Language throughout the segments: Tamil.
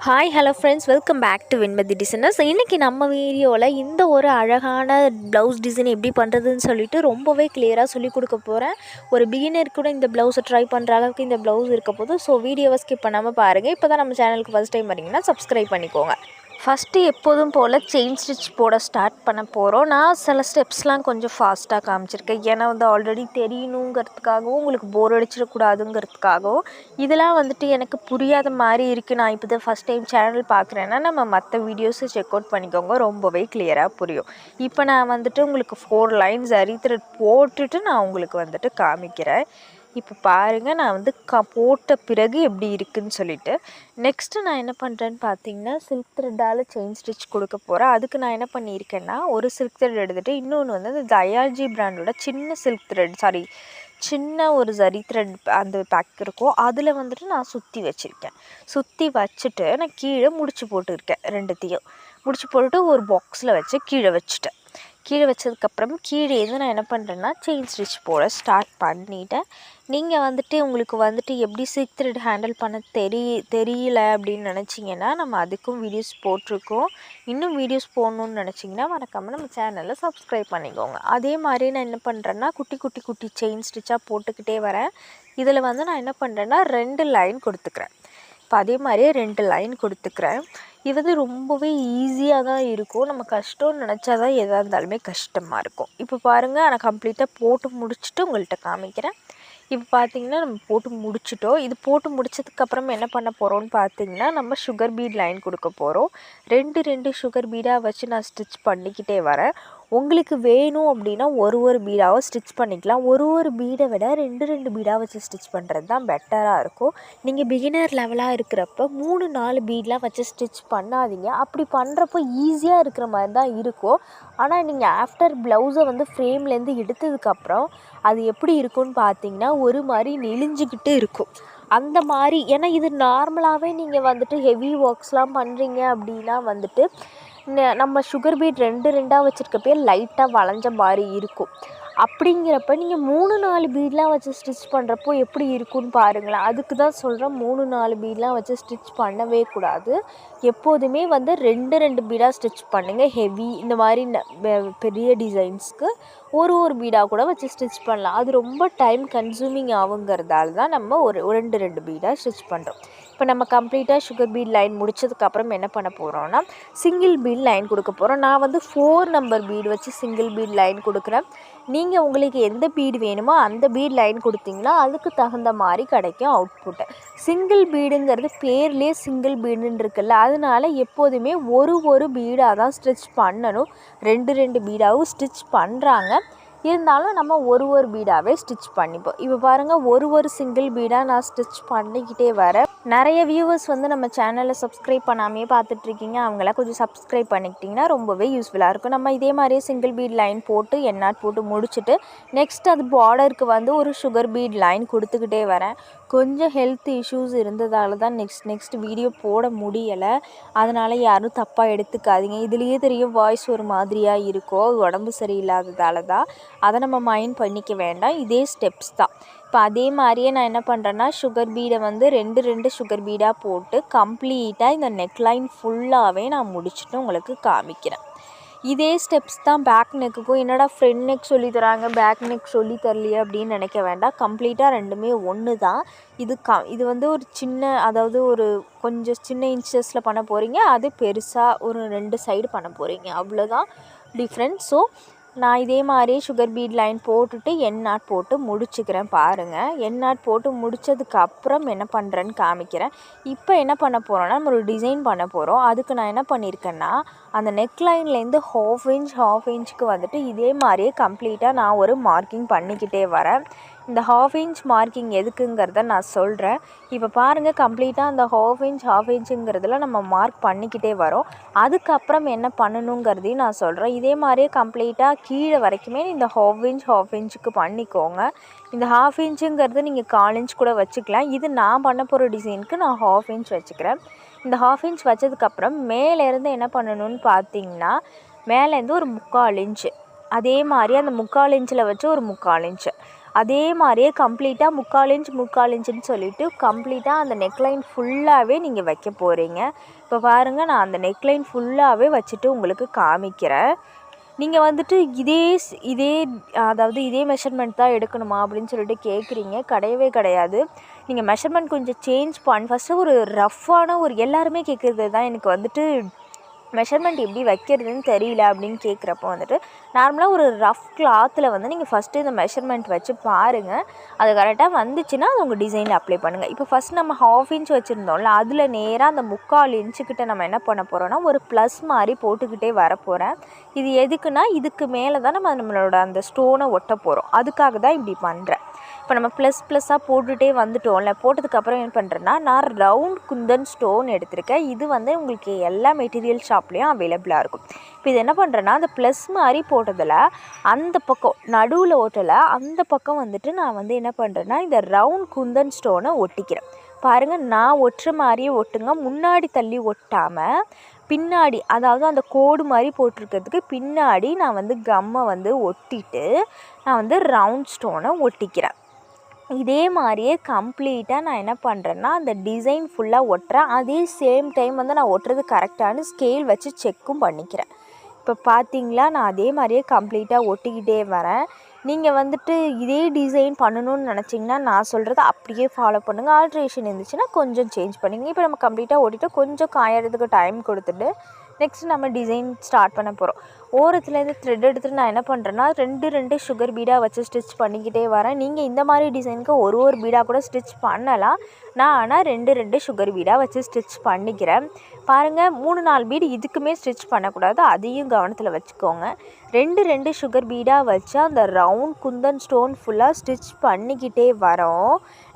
Hi hello friends, welcome back to Vinmathi designers. இன்றைக்கி நம்ம வீடியோவில் இந்த ஒரு அழகான ப்ளவுஸ் டிசைன் எப்படி பண்ணுறதுன்னு சொல்லிட்டு ரொம்பவே கிளியராக சொல்லி கொடுக்க போகிறேன். ஒரு பிகினர் கூட இந்த ப்ளவுஸை ட்ரை பண்ணுற அளவுக்கு இந்த ப்ளவுஸ் இருக்க போது. ஸோ வீடியோவை ஸ்கிப் பண்ணாமல் பாருங்கள். இப்போ தான் நம்ம சேனலுக்கு ஃபஸ்ட் டைம் வரீங்கன்னா சப்ஸ்கிரைப் பண்ணிக்கோங்க. ஃபஸ்ட்டு எப்போதும் போல் செயின் ஸ்டிச் போட ஸ்டார்ட் பண்ண போகிறோம். நான் சில ஸ்டெப்ஸ்லாம் கொஞ்சம் ஃபாஸ்ட்டாக காமிச்சிருக்கேன். ஏன்னா ஆல்ரெடி தெரியணுங்கிறதுக்காகவும் உங்களுக்கு போர் அடிச்சிடக்கூடாதுங்கிறதுக்காகவும் இதெல்லாம் எனக்கு புரியாத மாதிரி இருக்குது. நான் இப்போ தான் ஃபஸ்ட் டைம் சேனல் பார்க்குறேன்னா நம்ம மற்ற வீடியோஸை செக் அவுட் பண்ணிக்கோங்க, ரொம்பவே கிளியராக புரியும். இப்போ நான் உங்களுக்கு 4 லைன்ஸ் அரி த்ரெட் போட்டுட்டு நான் உங்களுக்கு காமிக்கிறேன். இப்போ பாருங்கள், நான் போட்ட பிறகு எப்படி இருக்குதுன்னு சொல்லிட்டு. நெக்ஸ்ட்டு நான் என்ன பண்ணுறேன்னு பார்த்தீங்கன்னா, சில்க் த்ரெட்டால் செயின் ஸ்டிச் கொடுக்க போகிறேன். அதுக்கு நான் என்ன பண்ணியிருக்கேன்னா, ஒரு சில்க் த்ரெட் எடுத்துகிட்டு இன்னொன்று அந்த தயால்ஜி பிராண்டோட சின்ன ஒரு ஜரி த்ரெட் அந்த பேக் இருக்கும், அதில் நான் சுற்றி வச்சுருக்கேன். சுற்றி வச்சுட்டு நான் கீழே முடிச்சு போட்டுருக்கேன். ரெண்டுத்தையும் முடிச்சு போட்டுட்டு ஒரு பாக்ஸில் வச்சு கீழே வச்சுட்டேன். கீழே வச்சதுக்கப்புறம் கீழேருந்து நான் என்ன பண்ணுறேன்னா செயின் ஸ்டிச் போட ஸ்டார்ட் பண்ணிவிட்டேன். நீங்கள் உங்களுக்கு எப்படி சில்க் த்ரெட் ஹேண்டில் பண்ண தெரியல அப்படின்னு நினச்சிங்கன்னா நம்ம அதுக்கும் வீடியோஸ் போட்டிருக்கோம். இன்னும் வீடியோஸ் போடணுன்னு நினச்சிங்கன்னா மறக்காமல் நம்ம சேனலில் சப்ஸ்கிரைப் பண்ணிக்கோங்க. அதே மாதிரி நான் என்ன பண்ணுறேன்னா குட்டி குட்டி குட்டி செயின் ஸ்டிச்சாக போட்டுக்கிட்டே வரேன். இதில் நான் என்ன பண்ணுறேன்னா 2 லைன் கொடுத்துக்கிறேன். இப்போ அதே மாதிரியே 2 லைன் கொடுத்துக்கிறேன். இது ரொம்பவே ஈஸியாக தான் இருக்கும். நம்ம கஷ்டம்னு நினச்சா தான் எதாக இருந்தாலுமே கஷ்டமாக இருக்கும். இப்போ பாருங்கள், நான் கம்ப்ளீட்டாக போட்டு முடிச்சுட்டு உங்கள்கிட்ட காமிக்கிறேன். இப்போ பார்த்திங்கன்னா நம்ம போட்டு முடிச்சிட்டோம். இது போட்டு முடிச்சதுக்கப்புறம் என்ன பண்ண போகிறோம்னு பார்த்திங்கன்னா, நம்ம சுகர் பீட் லைன் கொடுக்க போகிறோம். 2 சுகர் பீடாக வச்சு நான் ஸ்டிச் பண்ணிக்கிட்டே வரேன். உங்களுக்கு வேணும் அப்படின்னா ஒரு பீடாவை ஸ்டிச் பண்ணிக்கலாம். ஒரு பீடை விட 2 பீடாக வச்சு ஸ்டிச் பண்ணுறது தான் பெட்டராக இருக்கும். நீங்கள் பிகினர் லெவலாக இருக்கிறப்ப 3-4 பீடெலாம் வச்சு ஸ்டிச் பண்ணாதீங்க. அப்படி பண்ணுறப்போ ஈஸியாக இருக்கிற மாதிரி தான் இருக்கும். ஆனால் நீங்கள் ஆஃப்டர் ப்ளவுஸை ஃப்ரேம்லேருந்து எடுத்ததுக்கப்புறம் அது எப்படி இருக்கும்னு பார்த்தீங்கன்னா ஒரு மாதிரி நெளிஞ்சிக்கிட்டு இருக்கும். அந்த மாதிரி ஏன்னா இது நார்மலாகவே நீங்கள் ஹெவி ஒர்க்ஸ்லாம் பண்ணுறீங்க அப்படின்னா நம்ம சுகர் பீட் 2 வச்சுருக்கப்பே லைட்டாக வளைஞ்ச மாதிரி இருக்கும். அப்படிங்கிறப்ப நீங்கள் 3-4 பீட்லாம் வச்சு ஸ்டிச் பண்ணுறப்போ எப்படி இருக்குன்னு பாருங்களேன். அதுக்கு தான் சொல்கிறேன், 3-4 பீட்லாம் வச்சு ஸ்டிச் பண்ணவே கூடாது. எப்போதுமே 2 பீடாக ஸ்டிச் பண்ணுங்கள். ஹெவி இந்த மாதிரி பெரிய டிசைன்ஸ்க்கு ஒரு பீடாக கூட வச்சு ஸ்டிச் பண்ணலாம். அது ரொம்ப டைம் கன்சூமிங் ஆகுங்கிறதால தான் நம்ம 2 பீடாக ஸ்டிச் பண்ணுறோம். இப்போ நம்ம கம்ப்ளீட்டாக சுகர் பீட் லைன் முடிச்சதுக்கப்புறம் என்ன பண்ண போகிறோன்னா சிங்கிள் பீட் லைன் கொடுக்க போகிறோம். நான் 4 நம்பர் பீடு வச்சு சிங்கிள் பீட் லைன் கொடுக்குறேன். நீங்கள் உங்களுக்கு எந்த பீடு வேணுமோ அந்த பீட் லைன் கொடுத்தீங்கன்னா அதுக்கு தகுந்த மாதிரி கிடைக்கும் அவுட்புட்டு. சிங்கிள் பீடுங்கிறது பேர்லேயே சிங்கிள் பீடுன்னு இருக்குல்ல, அதனால எப்போதுமே ஒரு பீடாக தான் ஸ்டிச் பண்ணணும். 2 பீடாகவும் ஸ்டிச் பண்ணுறாங்க, இருந்தாலும் நம்ம ஒரு பீடாகவே ஸ்டிச் பண்ணிப்போம். இப்போ பாருங்கள், ஒரு சிங்கிள் பீடாக நான் ஸ்டிச் பண்ணிக்கிட்டே வரேன். நிறைய வியூவர்ஸ் நம்ம சேனலை சப்ஸ்கிரைப் பண்ணாமே பார்த்துட்ருக்கீங்க. அவங்களாம் கொஞ்சம் சப்ஸ்கிரைப் பண்ணிக்கிட்டிங்கன்னா ரொம்பவே யூஸ்ஃபுல்லாக இருக்கும். நம்ம இதே மாதிரியே சிங்கிள் பீட் லைன் போட்டு எண்ணாட் போட்டு முடிச்சுட்டு நெக்ஸ்ட் அது பார்டருக்கு ஒரு சுகர் பீட் லைன் கொடுத்துக்கிட்டே வரேன். கொஞ்சம் ஹெல்த் இஷ்யூஸ் இருந்ததால் தான் நெக்ஸ்ட் வீடியோ போட முடியலை. அதனால் யாரும் தப்பாக எடுத்துக்காதீங்க. இதுலேயே தெரியும் வாய்ஸ் ஒரு மாதிரியாக இருக்கும், உடம்பு சரியில்லாததால தான். அதை நம்ம மைண்ட் பண்ணிக்க வேண்டாம். இதே ஸ்டெப்ஸ் தான். இப்போ அதே மாதிரியே நான் என்ன பண்ணுறேன்னா சுகர் பீடை 2 சுகர் பீடாக போட்டு கம்ப்ளீட்டாக இந்த நெக்லைன் ஃபுல்லாகவே நான் முடிச்சுட்டு உங்களுக்கு காமிக்கிறேன். இதே ஸ்டெப்ஸ் தான் பேக் நெக்குக்கும். என்னடா ஃப்ரண்ட் நெக் சொல்லி தராங்க, பேக் நெக் சொல்லி தரலையே அப்படின்னு நினைக்க வேண்டாம். கம்ப்ளீட்டாக ரெண்டுமே ஒன்று தான். இது ஒரு சின்ன, அதாவது ஒரு கொஞ்சம் சின்ன இன்ச்சஸில் பண்ண போகிறீங்க, அது பெருசாக ஒரு 2 சைடு பண்ண போகிறீங்க, அவ்வளோதான் டிஃப்ரெண்ட். ஸோ நான் இதே மாதிரி சுகர் பீட் லைன் போட்டுட்டு எண்ணாட் போட்டு முடிச்சுக்கிறேன். பாருங்கள், எண்ணாட் போட்டு முடித்ததுக்கப்புறம் என்ன பண்ணுறேன்னு காமிக்கிறேன். இப்போ என்ன பண்ண போகிறோன்னா நம்ம ஒரு டிசைன் பண்ண போகிறோம். அதுக்கு நான் என்ன பண்ணியிருக்கேன்னா அந்த நெக்லைன்லேருந்து ஹாஃப் இன்ச்சுக்கு இதே மாதிரியே கம்ப்ளீட்டாக நான் ஒரு மார்க்கிங் பண்ணிக்கிட்டே வரேன். இந்த ஹாஃப் இன்ச் மார்க்கிங் எதுக்குங்கிறத நான் சொல்கிறேன். இப்போ பாருங்கள், கம்ப்ளீட்டாக அந்த ஹாஃப் இன்ச்சுங்கிறதுல நம்ம மார்க் பண்ணிக்கிட்டே வரோம். அதுக்கப்புறம் என்ன பண்ணணுங்கிறதையும் நான் சொல்கிறேன். இதே மாதிரியே கம்ப்ளீட்டாக கீழே வரைக்குமே இந்த ஹாஃப் இன்ச்சுக்கு பண்ணிக்கோங்க. இந்த ஹாஃப் இன்ச்சுங்கிறது நீங்கள் 1/4 இன்ச் கூட வச்சுக்கலாம். இது நான் பண்ண போகிற டிசைனுக்கு நான் ஹாஃப் இன்ச் வச்சுக்கிறேன். இந்த ஹாஃப் இன்ச் வச்சதுக்கப்புறம் மேலேருந்து என்ன பண்ணணும்னு பார்த்தீங்கன்னா மேலேருந்து ஒரு 3/4 இன்ச்சு, அதே மாதிரி அந்த 3/4 இன்ச்சில் வச்சு ஒரு 3/4 இன்ச்சு, அதே மாதிரியே கம்ப்ளீட்டாக 3/4 இன்ச்சுன்னு சொல்லிவிட்டு கம்ப்ளீட்டாக அந்த நெக்லைன் ஃபுல்லாகவே நீங்கள் வைக்க போகிறீங்க. இப்போ பாருங்கள், நான் அந்த நெக்லைன் ஃபுல்லாகவே வச்சுட்டு உங்களுக்கு காமிக்கிறேன். நீங்கள் வந்துட்டு இதே மெஷர்மெண்ட் தான் எடுக்கணுமா அப்படின்னு சொல்லிட்டு கேட்குறீங்க. கிடையவே கிடையாது. நீங்கள் மெஷர்மெண்ட் கொஞ்சம் சேஞ்ச் ஃபஸ்ட்டு ஒரு ரஃப்பான எல்லாருமே கேட்குறது தான், எனக்கு வந்துட்டு மெஷர்மெண்ட் எப்படி வைக்கிறதுன்னு தெரியல அப்படின்னு கேட்குறப்போ வந்துட்டு நார்மலாக ஒரு ரஃப் கிளாத்தில் வந்து நீங்கள் ஃபஸ்ட்டு இந்த மெஷர்மெண்ட் வச்சு பாருங்கள். அது கரெக்டாக வந்துச்சுன்னா அது உங்கள் டிசைனில் அப்ளை பண்ணுங்கள். இப்போ ஃபஸ்ட் நம்ம 1/2 இன்ச் வச்சுருந்தோம்ல, அதில் நேராக அந்த 3/4 இன்ச்சுக்கிட்ட நம்ம என்ன பண்ண போகிறோன்னா ஒரு ப்ளஸ் மாதிரி போட்டுக்கிட்டே வரப்போகிறேன். இது எதுக்குன்னா, இதுக்கு மேலே தான் நம்மளோட அந்த ஸ்டோனை ஒட்ட போகிறோம். அதுக்காக தான் இப்படி பண்ணுறேன். இப்போ நம்ம ப்ளஸ்ஸாக போட்டுகிட்டே வந்துட்டோம்ல, போட்டதுக்கப்புறம் என்ன பண்ணுறேன்னா, நான் ரவுண்ட் குந்தன் ஸ்டோன் எடுத்திருக்கேன். இது வந்து உங்களுக்கு எல்லா மெட்டீரியல் ஷாப்லேயும் அவைலபிளாக இருக்கும். இப்போ இது என்ன பண்ணுறேன்னா, அந்த ப்ளஸ் மாதிரி போட்டதில் அந்த பக்கம் நடுவில் ஓட்டலை, அந்த பக்கம் வந்துட்டு நான் வந்து என்ன பண்ணுறேன்னா, இந்த ரவுண்ட் குந்தன் ஸ்டோனை ஒட்டிக்கிறேன். பாருங்கள், நான் ஒட்டுற மாதிரியே ஒட்டுங்க. முன்னாடி தள்ளி ஒட்டாமல் பின்னாடி, அதாவது அந்த கோடு மாதிரி போட்டிருக்கிறதுக்கு பின்னாடி நான் வந்து கம்மை வந்து ஒட்டிட்டு நான் வந்து ரவுண்ட் ஸ்டோனை ஒட்டிக்கிறேன். இதே மாதிரியே கம்ப்ளீட்டாக நான் என்ன பண்ணுறேன்னா, அந்த டிசைன் ஃபுல்லாக ஒட்டுறேன். அதே சேம் டைம் வந்து நான் ஒட்டுறது கரெக்டானு ஸ்கேல் வச்சு செக்கும் பண்ணிக்கிறேன். இப்போ பார்த்தீங்களா, நான் அதே மாதிரியே கம்ப்ளீட்டாக ஒட்டிக்கிட்டே வரேன். நீங்கள் வந்துட்டு இதே டிசைன் பண்ணணும்னு நினச்சிங்கன்னா நான் சொல்கிறத அப்படியே ஃபாலோ பண்ணுங்கள். ஆல்ட்ரேஷன் இருந்துச்சுன்னா கொஞ்சம் சேஞ்ச் பண்ணிங்க. இப்போ நம்ம கம்ப்ளீட்டாக ஓட்டிட்டு கொஞ்சம் காயறதுக்கு டைம் கொடுத்துட்டு நெக்ஸ்ட் நம்ம டிசைன் ஸ்டார்ட் பண்ண போகிறோம். ஓரத்துலேருந்து த்ரெட் எடுத்துகிட்டு நான் என்ன பண்ணுறேன்னா, 2 சுகர் பீடாக வச்சு ஸ்டிச் பண்ணிக்கிட்டே வரேன். நீங்கள் இந்த மாதிரி டிசைனுக்கு ஒரு பீடாக கூட ஸ்டிச் பண்ணலாம். நான் ஆனால் 2 சுகர் பீடாக வச்சு ஸ்டிச் பண்ணிக்கிறேன். பாருங்கள், 3-4 பீடு இதுக்குமே ஸ்டிச் பண்ணக்கூடாது, அதையும் கவனத்தில் வச்சுக்கோங்க. 2 சுகர் பீடாக வச்சு அந்த ரவுண்ட் குந்தன் ஸ்டோன் ஃபுல்லாக ஸ்டிச் பண்ணிக்கிட்டே வரோம்.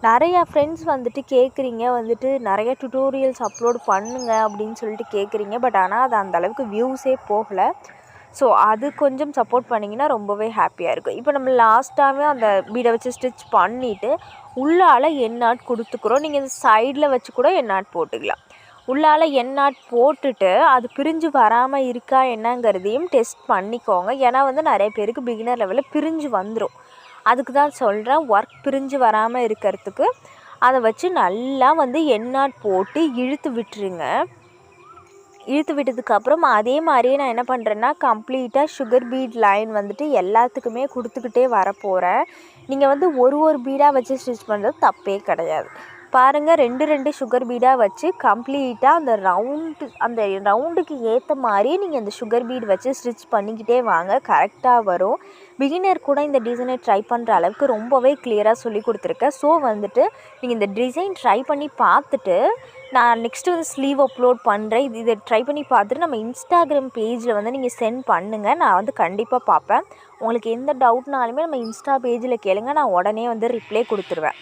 நிறையா ஃப்ரெண்ட்ஸ் வந்துட்டு கேட்குறீங்க, வந்துட்டு நிறைய டுட்டோரியல்ஸ் அப்லோட் பண்ணுங்க அப்படின்னு சொல்லிட்டு கேட்குறீங்க. பட் ஆனால் அது அந்தளவுக்கு வியூஸே போகலை. ஸோ அது கொஞ்சம் சப்போர்ட் பண்ணிங்கன்னா ரொம்பவே ஹாப்பியாக இருக்கும். இப்போ நம்ம லாஸ்ட்டாகவே அந்த பீடை வச்சு ஸ்டிச் பண்ணிவிட்டு உள்ளால் எண்ணாட் கொடுத்துக்குறோம். நீங்கள் இந்த சைடில் வச்சு கூட எண்ணாட் போட்டுக்கலாம். உள்ளால் எண்ணாட் போட்டுட்டு அது பிரிஞ்சு வராமல் இருக்கா என்னங்கிறதையும் டெஸ்ட் பண்ணிக்கோங்க. ஏன்னா வந்து நிறைய பேருக்கு பிகினர் லெவலில் பிரிஞ்சு வந்துடும். அதுக்கு தான் சொல்கிறேன், ஒர்க் பிரிஞ்சு வராமல் இருக்கிறதுக்கு அதை வச்சு நல்லா வந்து எண்ணாட் போட்டு இழுத்து விட்டுருங்க. இழுத்து விட்டதுக்கப்புறம் அதே மாதிரியே நான் என்ன பண்ணுறேன்னா, கம்ப்ளீட்டாக சுகர் பீட் லைன் வந்துட்டு எல்லாத்துக்குமே கொடுத்துக்கிட்டே வரப்போகிறேன். நீங்கள் வந்து ஒரு பீடாக வச்சு ஸ்டிச் பண்ணுறது தப்பே கிடையாது. பாருங்கள், 2 சுகர் பீடாக வச்சு கம்ப்ளீட்டாக அந்த ரவுண்டுக்கு ஏற்ற மாதிரியே நீங்கள் அந்த சுகர் பீட் வச்சு ஸ்டிச் பண்ணிக்கிட்டே வாங்க, கரெக்டாக வரும். பிகினர் கூட இந்த டிசைனை ட்ரை பண்ணுற அளவுக்கு ரொம்பவே கிளியராக சொல்லி கொடுத்துருக்கேன். ஸோ வந்துட்டு நீங்கள் இந்த டிசைன் ட்ரை பண்ணி பார்த்துட்டு நான் நெக்ஸ்ட்டு வந்து ஸ்லீவ் அப்லோட் பண்ணுறேன். இதை ட்ரை பண்ணி பார்த்துட்டு நம்ம இன்ஸ்டாகிராம் பேஜில் வந்து நீங்கள் சென்ட் பண்ணுங்கள். நான் வந்து கண்டிப்பாக பார்ப்பேன். உங்களுக்கு எந்த டவுட்னாலுமே நம்ம இன்ஸ்டா பேஜில் கேளுங்க, நான் உடனே வந்து ரிப்ளை கொடுத்துருவேன்.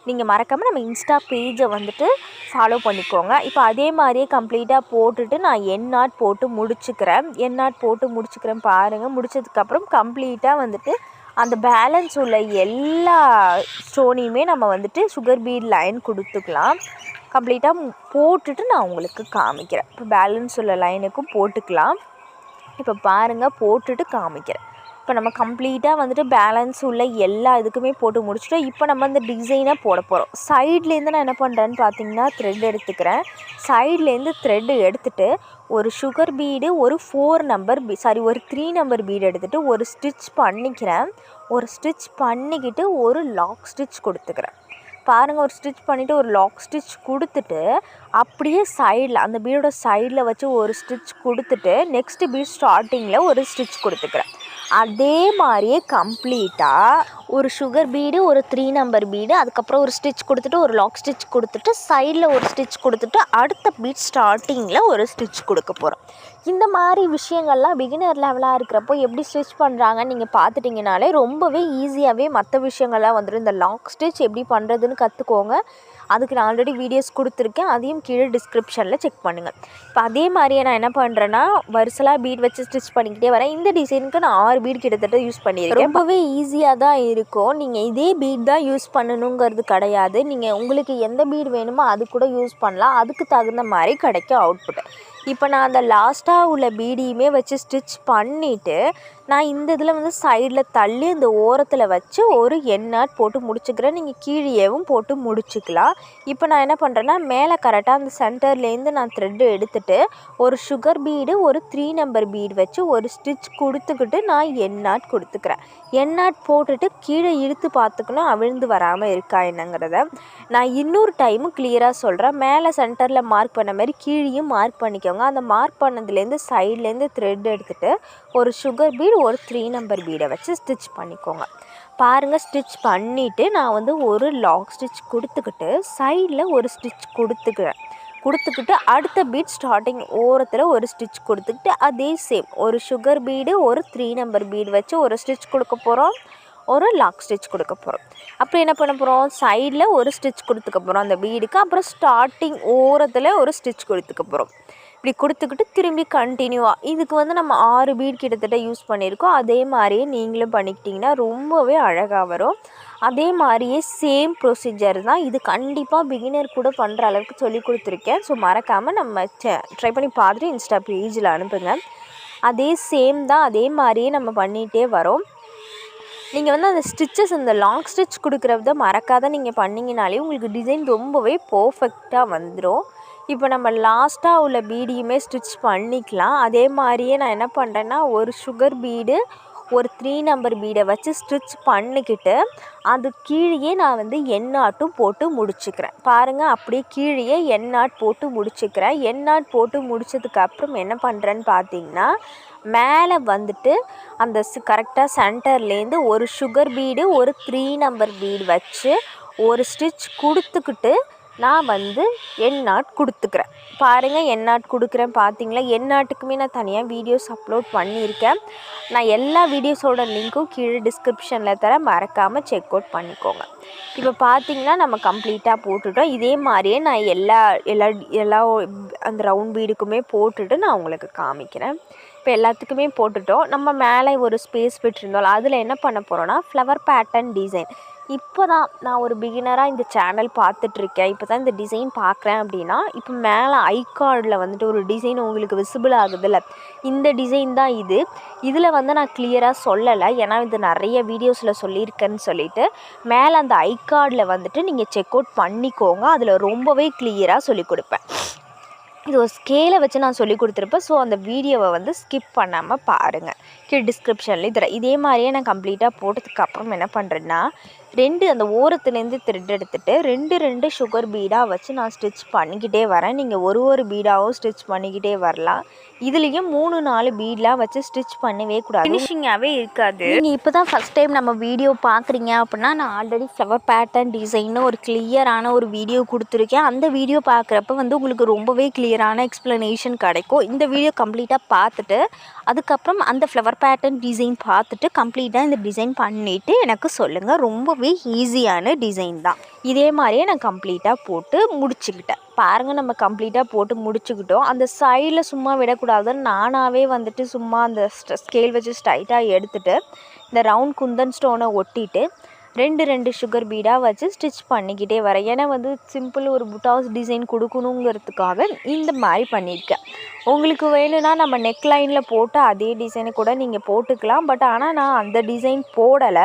நீங்கள் மறக்காமல் நம்ம இன்ஸ்டா பேஜை வந்துட்டு ஃபாலோ பண்ணிக்கோங்க. இப்போ அதே மாதிரியே கம்ப்ளீட்டாக போட்டுட்டு நான் எண்ணாட் போட்டு முடிச்சுக்கிறேன். பாருங்கள், முடிச்சதுக்கப்புறம் கம்ப்ளீட்டாக வந்துட்டு அந்த பேலன்ஸ் உள்ள எல்லா ஸ்டோனையுமே நம்ம வந்துட்டு சுகர் பீட் லைன் கொடுத்துக்கலாம். கம்ப்ளீட்டாக போட்டுட்டு நான் உங்களுக்கு காமிக்கிறேன். இப்போ பேலன்ஸ் உள்ள லைனுக்கும் போட்டுக்கலாம். இப்போ பாருங்கள், போட்டுட்டு காமிக்கிறேன். இப்போ நம்ம கம்ப்ளீட்டாக வந்துட்டு பேலன்ஸ் உள்ள எல்லா இதுக்குமே போட்டு முடிச்சுட்டோம். இப்போ நம்ம இந்த டிசைனை போட போகிறோம். சைட்லேருந்து நான் என்ன பண்ணுறேன்னு பார்த்தீங்கன்னா, த்ரெட் எடுத்துக்கிறேன். சைட்லேருந்து த்ரெட்டு எடுத்துகிட்டு ஒரு சுகர் பீடு, ஒரு 3 நம்பர் பீடு எடுத்துகிட்டு ஒரு ஸ்டிச் பண்ணிக்கிறேன். ஒரு ஸ்டிச் பண்ணிக்கிட்டு ஒரு லாக் ஸ்டிச் கொடுத்துக்கிறேன். பாருங்கள், ஒரு ஸ்டிச் பண்ணிவிட்டு ஒரு லாக் ஸ்டிச் கொடுத்துட்டு அப்படியே சைடில் அந்த பீடோட சைடில் வச்சு ஒரு ஸ்டிச் கொடுத்துட்டு நெக்ஸ்ட்டு பீட் ஸ்டார்டிங்கில் ஒரு ஸ்டிச் கொடுத்துக்கிறேன். அதே மாதிரியே கம்ப்ளீட்டாக ஒரு சுகர் பீடு, ஒரு 3 நம்பர் பீடு, அதுக்கப்புறம் ஒரு ஸ்டிச் கொடுத்துட்டு ஒரு லாக் ஸ்டிச் கொடுத்துட்டு சைடில் ஒரு ஸ்டிச் கொடுத்துட்டு அடுத்த பீட் ஸ்டார்டிங்கில் ஒரு ஸ்டிச் கொடுக்க போகிறோம். இந்த மாதிரி விஷயங்கள்லாம் பிகினர் லெவலாக இருக்கிறப்போ எப்படி ஸ்டிச் பண்ணுறாங்கன்னு நீங்கள் பார்த்துட்டிங்கனாலே ரொம்பவே ஈஸியாகவே மற்ற விஷயங்கள்லாம் வந்துடும். இந்த லாக் ஸ்டிச் எப்படி பண்ணுறதுன்னு கற்றுக்கோங்க. அதுக்கு நான் ஆல்ரெடி வீடியோஸ் கொடுத்துருக்கேன், அதையும் கீழே டிஸ்கிரிப்ஷனில் செக் பண்ணுங்கள். இப்போ அதே மாதிரியே நான் என்ன பண்ணுறேன்னா, வரிசலாக பீட் வச்சு ஸ்டிச் பண்ணிக்கிட்டே வரேன். இந்த டிசைனுக்கு நான் 6 பீட் கிட்டத்தட்ட யூஸ் பண்ணியிருக்கேன். ரொம்பவே ஈஸியாக தான் இருக்கும். நீங்கள் இதே பீட் தான் யூஸ் பண்ணணுங்கிறது கிடையாது. நீங்கள் உங்களுக்கு எந்த பீட் வேணுமோ அது கூட யூஸ் பண்ணலாம். அதுக்கு தகுந்த மாதிரி கிடைக்கும் அவுட்புட். இப்போ நான் அந்த லாஸ்ட்டாக உள்ள பீடியுமே வச்சு ஸ்டிச் பண்ணிவிட்டு நான் இந்த இதில் வந்து சைடில் தள்ளி இந்த ஓரத்தில் வச்சு ஒரு எண்ணாட் போட்டு முடிச்சுக்கிறேன். நீங்கள் கீழேயும் போட்டு முடிச்சுக்கலாம். இப்போ நான் என்ன பண்ணுறேன்னா மேலே கரெக்டாக அந்த சென்டர்லேருந்து நான் த்ரெட்டு எடுத்துகிட்டு ஒரு சுகர் பீடு ஒரு 3 நம்பர் பீடு வச்சு ஒரு ஸ்டிச் கொடுத்துக்கிட்டு நான் எண்ணாட் கொடுத்துக்கிறேன். எண்ணாட் போட்டுட்டு கீழே இழுத்து பார்த்துக்கணும் அவிழ்ந்து வராமல் இருக்கா என்னங்கிறத. நான் இன்னொரு டைமும் கிளியராக சொல்கிறேன். மேலே சென்டரில் மார்க் பண்ண மாதிரி கீழேயும் மார்க் பண்ணிக்கோங்க. அந்த மார்க் பண்ணதுலேருந்து சைட்லேருந்து த்ரெட் எடுத்துகிட்டு ஒரு சுகர் பீடு ஒரு 3 நம்பர் பீடை வச்சு ஸ்டிச் பண்ணிக்கோங்க. பாருங்கள், ஸ்டிச் பண்ணிவிட்டு நான் வந்து ஒரு லாக் ஸ்டிச் கொடுத்துக்கிட்டு சைடில் ஒரு ஸ்டிச் கொடுத்துக்கிட்டு அடுத்த பீட் ஸ்டார்டிங் ஓரத்தில் ஒரு ஸ்டிச் கொடுத்துக்கிட்டு அதே சேம் ஒரு சுகர் பீடு ஒரு 3 நம்பர் பீடு வச்சு ஒரு ஸ்டிச் கொடுக்க போகிறோம், ஒரு லாக் ஸ்டிச் கொடுக்க போகிறோம். அப்புறம் என்ன பண்ண போகிறோம், சைடில் ஒரு ஸ்டிச் கொடுத்துக்க போகிறோம் அந்த பீடுக்கு. அப்புறம் ஸ்டார்டிங் ஓரத்தில் ஒரு ஸ்டிச் கொடுத்துக்க போகிறோம். இப்படி கொடுத்துக்கிட்டு திரும்பி கண்டினியூவாக இதுக்கு வந்து நம்ம 6 பீட் கிட்டத்தட்ட யூஸ் பண்ணியிருக்கோம். அதே மாதிரியே நீங்களும் பண்ணிக்கிட்டிங்கன்னா ரொம்பவே அழகாக வரும். அதே மாதிரியே சேம் ப்ரொசீஜர் தான் இது. கண்டிப்பாக பிகினர் கூட பண்ணுற அளவுக்கு சொல்லி கொடுத்துருக்கேன். ஸோ மறக்காமல் நம்ம ட்ரை பண்ணி பார்த்துட்டு இன்ஸ்டா பேஜில் அனுப்புங்க. அதே சேம் தான், அதே மாதிரியே நம்ம பண்ணிகிட்டே வரோம். நீங்கள் வந்து அந்த ஸ்டிச்சஸ் இந்த லாங் ஸ்டிச் கொடுக்குறத மறக்காத நீங்கள் பண்ணிங்கனாலே உங்களுக்கு டிசைன் ரொம்பவே பர்ஃபெக்டாக வந்துடும். இப்போ நம்ம லாஸ்ட்டாக உள்ள பீடியுமே ஸ்டிச் பண்ணிக்கலாம். அதே மாதிரியே நான் என்ன பண்ணுறேன்னா ஒரு சுகர் பீடு ஒரு 3 நம்பர் பீடை வச்சு ஸ்டிச் பண்ணிக்கிட்டு அது கீழே நான் வந்து எண்ணாட்டும் போட்டு முடிச்சுக்கிறேன். பாருங்கள், அப்படியே கீழே எண்ணாட் போட்டு முடிச்சுக்கிறேன். எண்ணாட் போட்டு முடித்ததுக்கப்புறம் என்ன பண்ணுறேன்னு பார்த்தீங்கன்னா மேலே வந்துட்டு அந்த கரெக்டாக சென்டர்லேருந்து ஒரு சுகர் பீடு ஒரு 3 நம்பர் பீடு வச்சு ஒரு ஸ்டிச் கொடுத்துக்கிட்டு நான் வந்து எண்ணாட் கொடுத்துக்கிறேன். பாருங்கள், எண்ணாட் கொடுக்குறேன் பார்த்தீங்களா. எண்ணாட்டுக்குமே நான் தனியாக வீடியோஸ் அப்லோட் பண்ணியிருக்கேன். நான் எல்லா வீடியோஸோட லிங்க்கும் கீழே டிஸ்கிரிப்ஷனில் தரேன், மறக்காமல் செக் அவுட் பண்ணிக்கோங்க. இப்போ பார்த்தீங்கன்னா நம்ம கம்ப்ளீட்டாக போட்டுட்டோம். இதே மாதிரியே நான் எல்லா அந்த ரவுண்ட் பீடுக்குமே போட்டுட்டு நான் உங்களுக்கு காமிக்கிறேன். இப்போ எல்லாத்துக்குமே போட்டுட்டோம். நம்ம மேலே ஒரு ஸ்பேஸ் விட்டுருந்தோம், அதில் என்ன பண்ண போகிறோன்னா ஃப்ளவர் பேட்டர்ன் டிசைன். இப்போ தான் நான் ஒரு பிகினராக இந்த சேனல் பார்த்துட்ருக்கேன், இப்போ தான் இந்த டிசைன் பார்க்குறேன் அப்படின்னா இப்போ மேலே ஐகார்டில் வந்துட்டு ஒரு டிசைன் உங்களுக்கு விசிபிள் ஆகுதுல்ல, இந்த டிசைன் தான் இது. இதில் வந்து நான் கிளியராக சொல்லலை, ஏன்னா இது நிறைய வீடியோஸில் சொல்லியிருக்கேன்னு சொல்லிவிட்டு மேலே அந்த ஐகார்டில் வந்துட்டு நீங்கள் செக் அவுட் பண்ணிக்கோங்க. அதில் ரொம்பவே கிளியராக சொல்லிக் கொடுப்பேன். இது ஒரு ஸ்கேலை வச்சு நான் சொல்லி கொடுத்துருப்பேன். ஸோ அந்த வீடியோவை வந்து ஸ்கிப் பண்ணாமல் பாருங்கள், கீழே டிஸ்கிரிப்ஷன்லேயும் தரேன். இதே மாதிரியே நான் கம்ப்ளீட்டாக போட்டதுக்கப்புறம் என்ன பண்ணுறேன்னா அந்த ஓரத்துலேருந்து த்ரெட் எடுத்துகிட்டு 2 சுகர் பீடாக வச்சு நான் ஸ்டிச் பண்ணிக்கிட்டே வரேன். நீங்கள் ஒரு பீடாகவும் ஸ்டிச் பண்ணிக்கிட்டே வரலாம். இதுலேயும் 3-4 பீட்லாம் வச்சு ஸ்டிச் பண்ணவே கூடாது, ஃபினிஷிங்காகவே இருக்காது. நீங்கள் இப்போ தான் ஃபஸ்ட் டைம் நம்ம வீடியோ பார்க்குறீங்க அப்படின்னா நான் ஆல்ரெடி ஃப்ளவர் பேட்டர்ன் டிசைன்னு ஒரு கிளியரான ஒரு வீடியோ கொடுத்துருக்கேன். அந்த வீடியோ பார்க்குறப்ப வந்து உங்களுக்கு ரொம்பவே கிளியரான எக்ஸ்ப்ளனேஷன் கிடைக்கும். இந்த வீடியோ கம்ப்ளீட்டாக பார்த்துட்டு அதுக்கப்புறம் அந்த ஃப்ளவர் பேட்டர்ன் டிசைன் பார்த்துட்டு கம்ப்ளீட்டாக இந்த டிசைன் பண்ணிவிட்டு எனக்கு சொல்லுங்கள். ரொம்பவே ஈஸியான டிசைன் தான். இதே மாதிரியே நான் கம்ப்ளீட்டாக போட்டு முடிச்சுக்கிட்டேன். பாருங்கள், நம்ம கம்ப்ளீட்டாக போட்டு முடிச்சுக்கிட்டோம். அந்த சைடில் சும்மா விடக்கூடாதுன்னு நானாகவே வந்துட்டு சும்மா அந்த ஸ்கேல் வச்சு ஸ்ட்ரைட்டாக எடுத்துகிட்டு இந்த ரவுண்ட் குந்தன் ஸ்டோனை ஒட்டிட்டு 2 சுகர் பீடாக வச்சு ஸ்டிச் பண்ணிக்கிட்டே வரேன். ஏன்னா வந்து சிம்பிள் ஒரு புட்டாஸ் டிசைன் கொடுக்கணுங்கிறதுக்காக இந்த மாதிரி பண்ணியிருக்கேன். உங்களுக்கு வேணும்னா நம்ம நெக் லைனில் போட்டு அதே டிசைனை கூட நீங்கள் போட்டுக்கலாம். பட் ஆனால் நான் அந்த டிசைன் போடலை,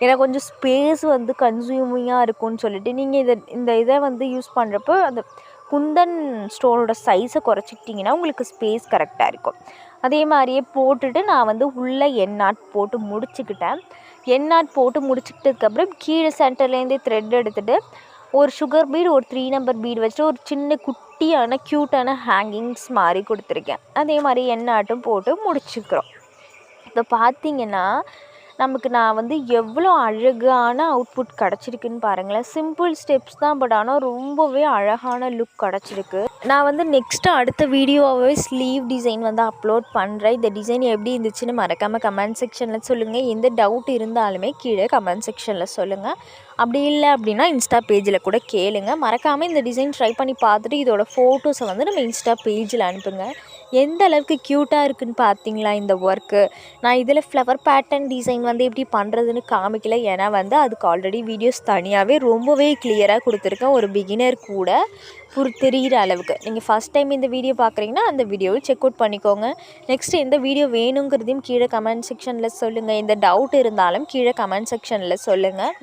எனக்கு கொஞ்சம் ஸ்பேஸ் வந்து கன்சியூமிங்காக இருக்கும்னு சொல்லிட்டு நீங்கள் இதை வந்து யூஸ் பண்ணுறப்போ அந்த குந்தன் ஸ்டோனோட சைஸை குறைச்சிக்கிட்டிங்கன்னா உங்களுக்கு ஸ்பேஸ் கரெக்டாக இருக்கும். அதே மாதிரியே போட்டுட்டு நான் வந்து உள்ளே எண்ணாட் போட்டு முடிச்சுக்கிட்டேன். எண்ணாட் போட்டு முடிச்சுக்கிட்டதுக்கப்புறம் கீழே சென்டர்லேருந்து த்ரெட் எடுத்துகிட்டு ஒரு சுகர் பீடு ஒரு 3 நம்பர் பீடு வச்சுட்டு ஒரு சின்ன குட்டியான க்யூட்டான ஹேங்கிங்ஸ் மாதிரி கொடுத்துருக்கேன். அதே மாதிரி எண்ணாட்டும் போட்டு முடிச்சுக்கிறோம். இப்போ பார்த்தீங்கன்னா நமக்கு நான் வந்து எவ்வளோ அழகான அவுட்புட் கிடச்சிருக்குன்னு பாருங்களேன். சிம்பிள் ஸ்டெப்ஸ் தான், பட் ஆனால் ரொம்பவே அழகான லுக் கிடச்சிருக்கு. நான் வந்து அடுத்த வீடியோவே ஸ்லீவ் டிசைன் வந்து அப்லோட் பண்ணுறேன். இந்த டிசைன் எப்படி இருந்துச்சுன்னு மறக்காமல் கமெண்ட் செக்ஷனில் சொல்லுங்கள். எந்த டவுட் இருந்தாலுமே கீழே கமெண்ட் செக்ஷனில் சொல்லுங்கள். அப்படி இல்லை அப்படின்னா இன்ஸ்டா பேஜில் கூட கேளுங்க. மறக்காமல் இந்த டிசைன் ட்ரை பண்ணி பார்த்துட்டு இதோட ஃபோட்டோஸை வந்து நம்ம இன்ஸ்டா பேஜில் அனுப்புங்க. எந்த அளவுக்கு க்யூட்டாக இருக்குதுன்னு பார்த்தீங்களா இந்த ஒர்க்கு. நான் இதில் ஃப்ளவர் பேட்டர்ன் டிசைன் வந்து எப்படி பண்ணுறதுன்னு காமிக்கல, ஏன்னா வந்து அதுக்கு ஆல்ரெடி வீடியோஸ் தனியாகவே ரொம்பவே கிளியராக கொடுத்துருக்கேன், ஒரு பிகினர் கூட தெரிகிற அளவுக்கு. நீங்கள் ஃபஸ்ட் டைம் இந்த வீடியோ பார்க்குறீங்கன்னா அந்த வீடியோவை செக் அவுட் பண்ணிக்கோங்க. நெக்ஸ்ட்டு எந்த வீடியோ வேணுங்கிறதையும் கீழே கமெண்ட் செக்ஷனில் சொல்லுங்கள். எந்த டவுட் இருந்தாலும் கீழே கமெண்ட் செக்ஷனில் சொல்லுங்கள்.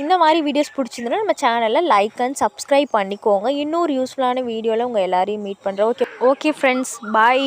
இந்த மாதிரி வீடியோஸ் பிடிச்சிருந்தனா நம்ம சேனலில் லைக் அண்ட் சப்ஸ்கிரைப் பண்ணிக்கோங்க. இன்னொரு யூஸ்ஃபுல்லான வீடியோவில் உங்கள் எல்லாரையும் மீட் பண்ணுறேன். ஓகே ஃப்ரெண்ட்ஸ், பாய்.